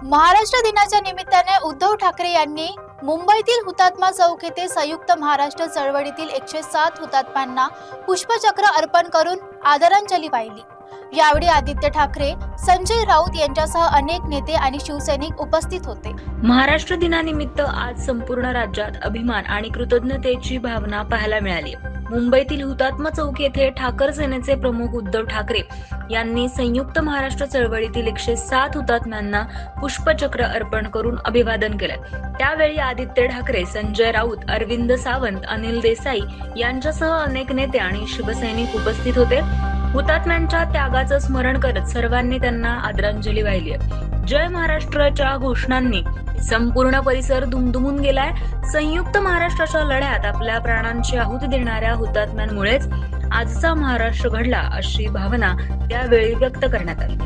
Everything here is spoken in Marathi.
महाराष्ट्र दिनाच्या निमित्ताने उद्धव ठाकरे यांनी मुंबईतील हुतात्मा चौक येथे संयुक्त महाराष्ट्र चळवळीतील 107 हुतात्म्यांना पुष्पचक्र अर्पण करून आदरांजली वाहिली। यावेळी आदित्य ठाकरे, संजय राऊत यांच्यासह अनेक नेते आणि शिवसैनिक उपस्थित होते। महाराष्ट्र दिनानिमित्त आज संपूर्ण राज्यात अभिमान आणि कृतज्ञतेची भावना पाहायला मिळाली। मुंबईतील हुतात्मा चौक येथे ठाकर सेनेचे प्रमुख उद्धव ठाकरे यांनी संयुक्त महाराष्ट्र चळवळीतील 107 हुतात्म्यांना पुष्पचक्र अर्पण करून अभिवादन केले। त्यावेळी आदित्य ठाकरे, संजय राऊत, अरविंद सावंत, अनिल देसाई यांच्यासह अनेक नेते आणि शिवसैनिक उपस्थित होते। हुतात्म्यांच्या त्यागाचं स्मरण करत सर्वांनी त्यांना आदरांजली वाहिली। जय महाराष्ट्राच्या घोषणांनी संपूर्ण परिसर दुमदुमून गेलाय। संयुक्त महाराष्ट्राच्या लढ्यात आपल्या प्राणांची आहुती देणाऱ्या हुतात्म्यांमुळेच आजचा महाराष्ट्र घडला, अशी भावना त्यावेळी व्यक्त करण्यात आली।